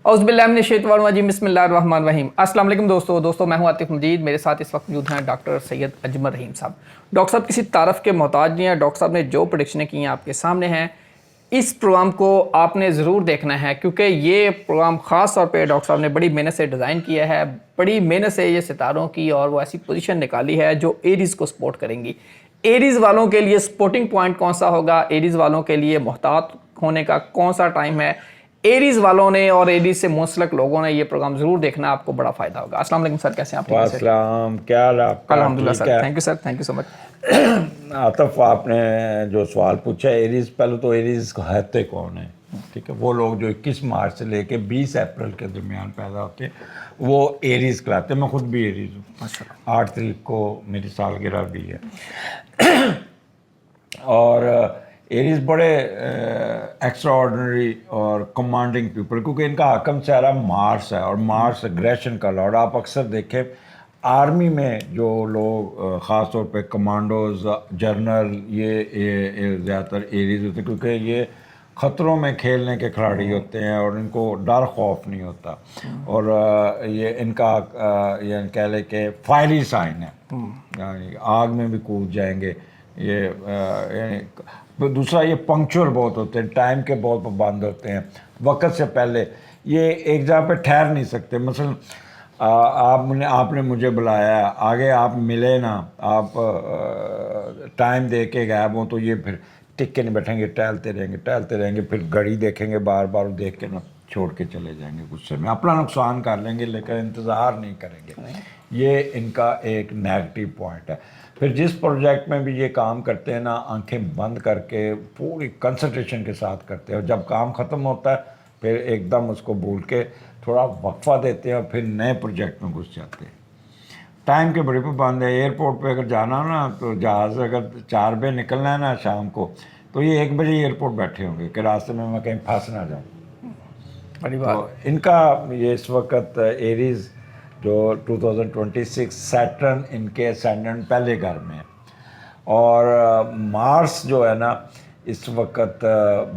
औज़ुबिल्लाहि बिस्मिल्लाहिर्रहमानिर्रहीम। अस्सलाम वालेकुम दोस्तों मैं हूं आतिफ मजीद। मेरे साथ इस वक्त मौजूद हैं डॉक्टर सैयद अजमल रहीम साहब। डॉक्टर साहब किसी तारफ़ के मोहताज नहीं हैं। डॉक्टर साहब ने जो प्रेडिक्शनें की हैं आपके सामने हैं। इस प्रोग्राम को आपने ज़रूर देखना है क्योंकि ये प्रोग्राम ख़ास तौर पे डॉक्टर साहब ने बड़ी मेहनत से डिज़ाइन किया है, बड़ी मेहनत से ये सितारों की और वो ऐसी पोजीशन निकाली है जो एरीज़ को सपोर्ट करेंगी। एरीज़ वालों के लिए सपोर्टिंग पॉइंट कौन सा होगा, एरीज़ वालों के लिए मोहतात होने का कौन सा टाइम है, एरीज़ वालों ने और एरीज़ से मुंसलिक लोगों ने ये प्रोग्राम ज़रूर देखना, आपको बड़ा फ़ायदा होगा। अस्सलाम वालेकुम सर, कैसे हैं आप? वालेकुम, क्या हाल है आपका? अल्हम्दुलिल्लाह ठीक सर, है। Thank you sir, thank you so much. Atif, आपने जो सवाल पूछा एरीज, पहले तो एरीज कहते कौन है? ठीक है, वो लोग जो 21 मार्च से लेके 20 अप्रैल के दरमियान पैदा होते हैं वो एरीज कहलाते हैं। मैं खुद भी एरीज हूँ। 8 तारीख को मेरी सालगिरह भी है। और एरीज बड़े एक्स्ट्रा ऑर्डिनरी और कमांडिंग पीपल, क्योंकि इनका हाकम चेहरा मार्स है और मार्स एग्रेशन का लॉर्ड। आप अक्सर देखें आर्मी में जो लोग ख़ास तौर पे कमांडोज, जनरल, ये ज़्यादातर एरीज होते हैं, क्योंकि ये ख़तरों में खेलने के खिलाड़ी होते हैं और इनको डर खौफ नहीं होता। और ये इनका ये कह लें कि फायरी साइन है, यानी आग में भी कूद जाएंगे ये। यानी दूसरा, ये पंक्चुअल बहुत होते हैं, टाइम के बहुत पाबंद होते हैं, वक्त से पहले ये एक जगह पे ठहर नहीं सकते। मसलन आपने मुझे बुलाया, आगे आप मिले ना, आप टाइम दे के गायब हों, तो ये फिर टिक के नहीं बैठेंगे, टहलते रहेंगे, फिर घड़ी देखेंगे, बार बार देख के ना छोड़ के चले जाएंगे गुस्से में, अपना नुकसान कर लेंगे लेकिन इंतज़ार नहीं करेंगे। ये इनका एक नेगेटिव पॉइंट है। फिर जिस प्रोजेक्ट में भी ये काम करते हैं ना, आंखें बंद करके पूरी कंसंट्रेशन के साथ करते हैं, और जब काम ख़त्म होता है फिर एकदम उसको भूल के थोड़ा वक्फा देते हैं और फिर नए प्रोजेक्ट में घुस जाते हैं। टाइम के बड़े पाबंद है। एयरपोर्ट पे अगर जाना हो ना, तो जहाज़ अगर 4 बजे निकलना है ना शाम को, तो ये 1 बजे एयरपोर्ट बैठे होंगे कि रास्ते में मैं कहीं फंस ना जाऊँ। बड़ी बात। तो इनका ये इस वक्त एरीज जो 2026 सैटर्न इनके असेंडेंट पहले घर में है, और मार्स जो है ना इस वक्त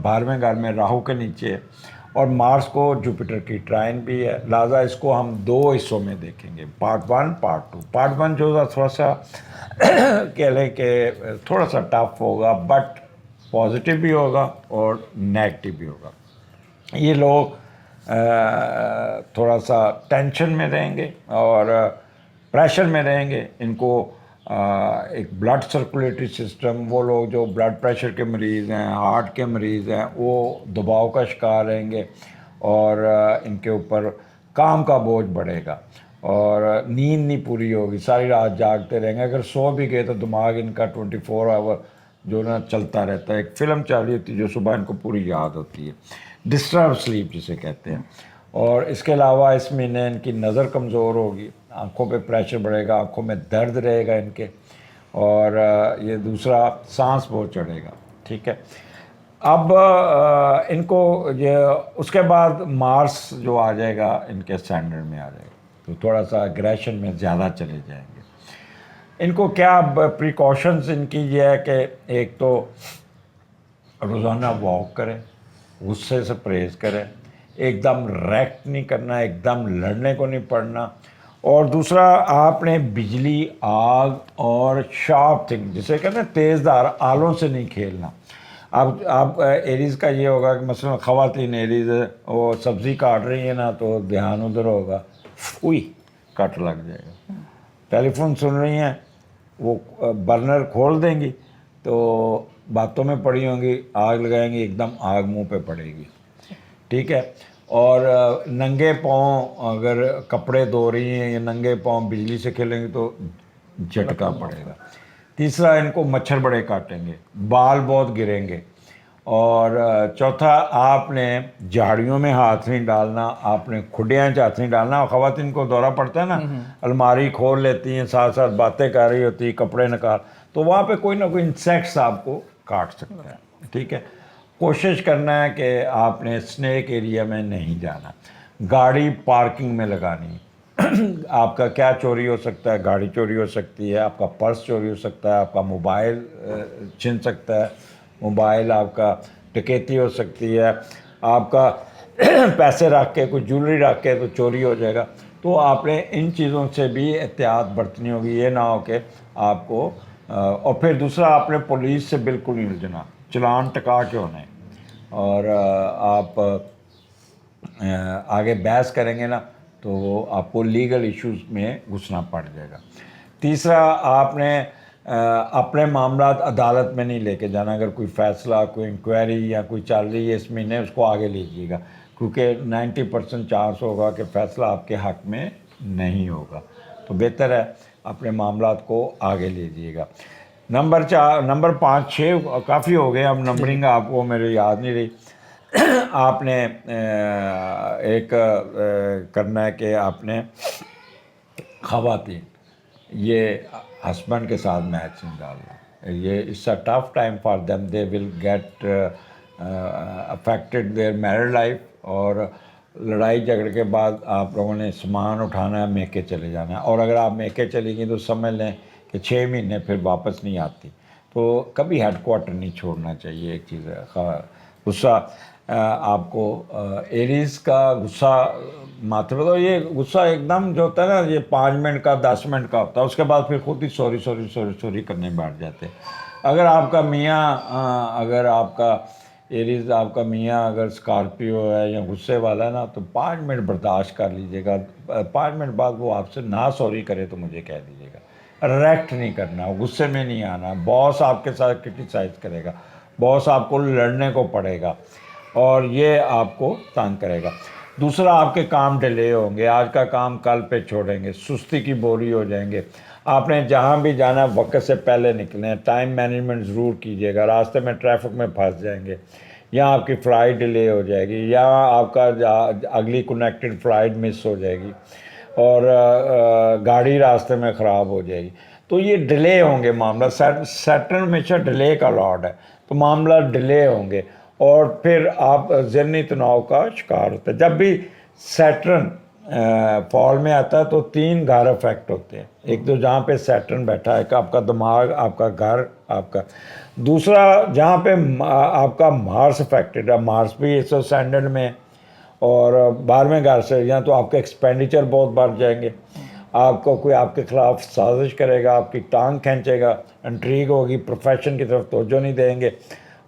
12वें घर में राहु के नीचे है, और मार्स को जुपिटर की ट्राइन भी है। लिहाजा इसको हम 2 हिस्सों में देखेंगे, पार्ट 1 पार्ट 2। पार्ट 1 जो थोड़ा सा कह लें कि थोड़ा सा टफ होगा, बट पॉजिटिव भी होगा और नेगेटिव भी होगा। ये लोग थोड़ा सा टेंशन में रहेंगे और प्रेशर में रहेंगे। इनको एक ब्लड सर्कुलेटरी सिस्टम, वो लोग जो ब्लड प्रेशर के मरीज़ हैं, हार्ट के मरीज़ हैं, वो दबाव का शिकार रहेंगे और इनके ऊपर काम का बोझ बढ़ेगा और नींद नहीं पूरी होगी, सारी रात जागते रहेंगे। अगर सो भी गए तो दिमाग इनका 24 आवर जो ना चलता रहता है। एक फ़िल्म चल रही होती है जो सुबह इनको पूरी याद होती है, डिस्टर्ब स्लीप जिसे कहते हैं। और इसके अलावा इस महीने इनकी नज़र कमज़ोर होगी, आँखों पे प्रेशर बढ़ेगा, आँखों में दर्द रहेगा इनके, और ये दूसरा सांस बहुत चढ़ेगा। ठीक है, अब इनको ये उसके बाद मार्स जो आ जाएगा इनके स्टैंडर्ड में आ जाएगा, तो थोड़ा सा एग्रेशन में ज़्यादा चले जाएंगे। इनको क्या प्रिकॉशंस इनकी ये है कि एक तो रोज़ाना वॉक करें, गुस्से से परहेज़ करें, एकदम रिएक्ट नहीं करना, एकदम लड़ने को नहीं पड़ना। और दूसरा, आपने बिजली, आग और शार्प थिंग जिसे कहते हैं तेज़दार आलों से नहीं खेलना। अब आप एरीज़ का ये होगा कि मसलन ख़वातीन एरीज़ वो सब्ज़ी काट रही है ना, तो ध्यान उधर होगा, उई कट लग जाएगा। टेलीफोन सुन रही हैं, वो बर्नर खोल देंगी तो बातों में पड़ी होंगी, आग लगाएंगी, एकदम आग मुंह पे पड़ेगी। ठीक है, और नंगे पाँव अगर कपड़े धो रही हैं या नंगे पाँव बिजली से खेलेंगे तो झटका पड़ेगा। तीसरा, इनको मच्छर बड़े काटेंगे, बाल बहुत गिरेंगे। और चौथा, आपने झाड़ियों में हाथ नहीं डालना, आपने खुडियाँ हाथ नहीं डालना। ख़वातीन को दौरा पड़ता है ना, अलमारी खोल लेती हैं, साथ साथ बातें कर रही होती, कपड़े निकाल, तो वहाँ पे कोई ना कोई इंसेक्ट्स आपको काट सकता है। ठीक है, कोशिश करना है कि आपने स्नेक एरिया में नहीं जाना, गाड़ी पार्किंग में लगानी। आपका क्या चोरी हो सकता है? गाड़ी चोरी हो सकती है, आपका पर्स चोरी हो सकता है, आपका मोबाइल छिन सकता है, मोबाइल आपका डकैती हो सकती है, आपका पैसे रख के, कोई ज्वेलरी रख के तो चोरी हो जाएगा। तो आपने इन चीज़ों से भी एहतियात बरतनी होगी, ये ना हो कि आपको और फिर दूसरा, आपने पुलिस से बिल्कुल नहीं उलझना, चलान टका के होना है। और आप आगे बहस करेंगे ना तो आपको लीगल इश्यूज में घुसना पड़ जाएगा। तीसरा, आपने अपने मामलात अदालत में नहीं लेके जाना। अगर कोई फ़ैसला, कोई इंक्वायरी या कोई चल रही है इस महीने, उसको आगे लीजिएगा, क्योंकि 90% चांस होगा कि फ़ैसला आपके हक़ में नहीं होगा। तो बेहतर है अपने मामलात को आगे लीजिएगा। नंबर 5, 6 काफ़ी हो गए, अब नंबरिंग आपको मेरे याद नहीं रही। आपने एक करना है कि आपने ख़वातीन, ये हस्बैंड के साथ मैच नहीं डालना। ये it's a tough time for them, they will get affected their married life. और लड़ाई झगड़े के बाद आप लोगों ने सामान उठाना है, मेके चले जाना है। और अगर आप मेके चली गई तो समझ लें कि 6 महीने फिर वापस नहीं आती। तो कभी हेड क्वार्टर नहीं छोड़ना चाहिए। एक चीज़ है गुस्सा, आपको एरीज का गुस्सा माथे पर, तो ये गुस्सा एकदम जो होता है ना, ये 5 मिनट का 10 मिनट का होता है, उसके बाद फिर खुद ही सॉरी सॉरी सॉरी सॉरी करने बैठ जाते हैं। अगर आपका मियाँ अगर आपका एरीज, आपका मियाँ अगर स्कॉर्पियो है या गुस्से वाला है ना, तो 5 मिनट बर्दाश्त कर लीजिएगा। 5 मिनट बाद वो आपसे ना सॉरी करे तो मुझे कह दीजिएगा। रिएक्ट नहीं करना, गुस्से में नहीं आना। बॉस आपके साथ क्रिटिसाइज करेगा, बॉस आपको लड़ने को पड़ेगा और ये आपको तंग करेगा। दूसरा, आपके काम डिले होंगे, आज का काम कल पे छोड़ेंगे, सुस्ती की बोरी हो जाएंगे। आपने जहाँ भी जाना वक्त से पहले निकलें, टाइम मैनेजमेंट ज़रूर कीजिएगा। रास्ते में ट्रैफिक में फंस जाएंगे, या आपकी फ़्लाइट डिले हो जाएगी, या आपका अगली कनेक्टेड फ़्लाइट मिस हो जाएगी, और गाड़ी रास्ते में ख़राब हो जाएगी। तो ये डिले होंगे मामला। सैटर्न हमेशा डिले का लॉर्ड है, तो मामला डिले होंगे और फिर आप ज़हनी तनाव का शिकार होते हैं। जब भी सैटर्न फॉल में आता है तो 3 घर अफेक्ट होते हैं। एक तो जहाँ पे सैटर्न बैठा है, आपका दिमाग, आपका घर, आपका। दूसरा, जहाँ पे आपका मार्स अफेक्टेड है, मार्स भी इस स्टैंडर्ड में, और 12वें घर से, या तो आपके एक्सपेंडिचर बहुत बढ़ जाएंगे, आपको कोई आपके ख़िलाफ़ साजिश करेगा, आपकी टांग खींचेगा, इंट्रीग होगी, प्रोफेशन की तरफ तवज्जो नहीं देंगे।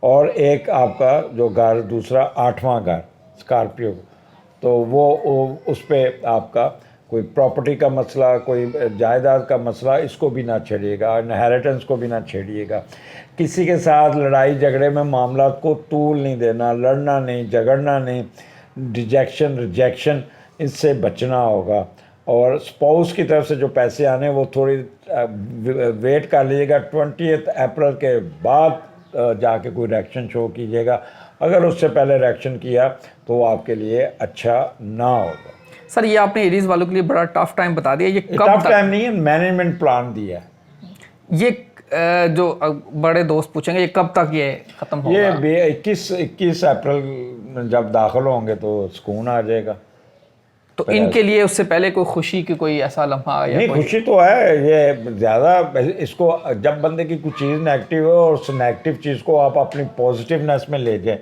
और एक आपका जो घर दूसरा 8वां घर स्कॉर्पियो, तो वो उस पर आपका कोई प्रॉपर्टी का मसला, कोई जायदाद का मसला, इसको भी ना छेड़िएगा, इनहेरिटेंस को भी ना छेड़िएगा। किसी के साथ लड़ाई झगड़े में मामला को तूल नहीं देना, लड़ना नहीं, झगड़ना नहीं, डिजेक्शन रिजेक्शन, इससे बचना होगा। और स्पाउस की तरफ से जो पैसे आने वो थोड़ी वेट कर लीजिएगा, 20 अप्रैल के बाद जाके कोई रिएक्शन शो कीजिएगा। अगर उससे पहले रिएक्शन किया तो वो आपके लिए अच्छा ना होगा। सर, ये आपने एरीज वालों के लिए बड़ा टफ टाइम बता दिया। ये कब टफ टाइम नहीं है, मैनेजमेंट प्लान दिया है। ये जो बड़े दोस्त पूछेंगे ये कब तक ये ख़त्म होगा? ये 21 अप्रैल जब दाखिल होंगे तो सुकून आ जाएगा। तो इनके लिए उससे पहले कोई खुशी की कोई ऐसा लम्हा या नहीं, खुशी तो है। ये ज़्यादा इसको, जब बंदे की कुछ चीज़ नेगेटिव है और उस नेगेटिव चीज़ को आप अपनी पॉजिटिवनेस में ले जाएं,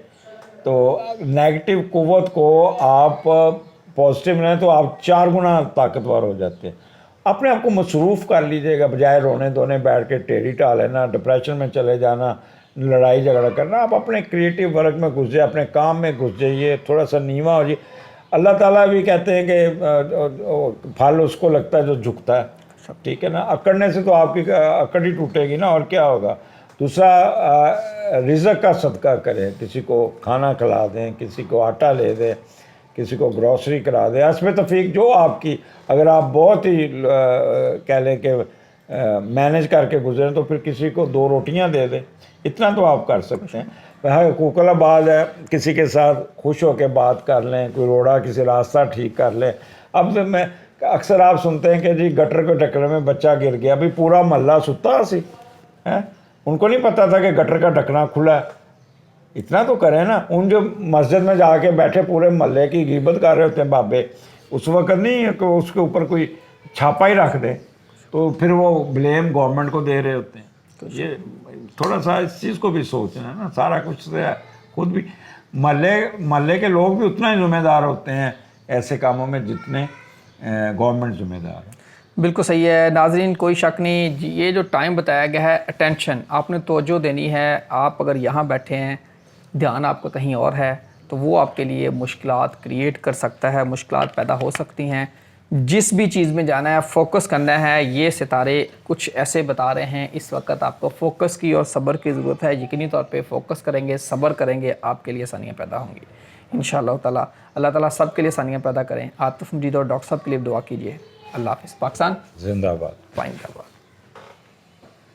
तो नेगेटिव कुव्वत को आप पॉजिटिव लें तो आप 4 गुना ताकतवर हो जाते हैं। अपने आप को मसरूफ़ कर लीजिएगा, बजाय रोने धोने बैठ के टेढ़ी टा लेना, डिप्रेशन में चले जाना, लड़ाई झगड़ा करना। आप अपने क्रिएटिव वर्क में घुस जाइए, अपने काम में घुस जाइए, थोड़ा सा नीवा हो जाइए। अल्लाह ताला भी कहते हैं कि फल उसको लगता है जो झुकता है, ठीक है ना। अकड़ने से तो आपकी अकड़ ही टूटेगी ना, और क्या होगा। दूसरा, रिज़्क का सदका करें, किसी को खाना खिला दें, किसी को आटा ले दें, किसी को ग्रॉसरी करा दें। हस्ब तफीक जो आपकी, अगर आप बहुत ही कह लें कि मैनेज करके गुजरें तो फिर किसी को 2 रोटियां दे दें, इतना तो आप कर सकते हैं। वह हुकूकलाबाद है, किसी के साथ खुश होकर बात कर लें, कोई रोड़ा किसी रास्ता ठीक कर लें। अब मैं अक्सर आप सुनते हैं कि जी गटर के ढक्कन में बच्चा गिर गया, अभी पूरा मोहल्ला सुता सी है, उनको नहीं पता था कि गटर का ढक्कना खुला है। इतना तो करें ना। उन जो मस्जिद में जाके बैठे पूरे मोहल्ले की गिबत कर रहे होते हैं बाबे, उस वक्त नहीं है कि उसके ऊपर कोई छापा ही रख दे, तो फिर वो ब्लेम गवर्नमेंट को दे रहे होते हैं। तो ये थोड़ा सा इस चीज़ को भी सोचना है ना, सारा कुछ खुद भी। महल्ले के लोग भी उतना ही ज़िम्मेदार होते हैं ऐसे कामों में जितने गवर्नमेंट ज़िम्मेदार है। बिल्कुल सही है नाजरीन, कोई शक नहीं, ये जो टाइम बताया गया है, अटेंशन आपने तवज्जो देनी है। आप अगर यहाँ बैठे हैं, ध्यान आपका कहीं और है, तो वो आपके लिए मुश्किलात क्रिएट कर सकता है, मुश्किलात पैदा हो सकती हैं। जिस भी चीज़ में जाना है, फोकस करना है, ये सितारे कुछ ऐसे बता रहे हैं। इस वक्त आपको फोकस की और सब्र की ज़रूरत है। यकीनी तौर पे फोकस करेंगे, सब्र करेंगे, आपके लिए आसानियाँ पैदा होंगी इंशाअल्लाह ताला। अल्लाह ताला सब के लिए आसानियाँ पैदा करें। आतिफ मजीद और डॉक्टर साहब के लिए दुआ कीजिए। अल्लाह हाफ़िज़। पाकिस्तान जिंदाबाद। पाइंदाबाद।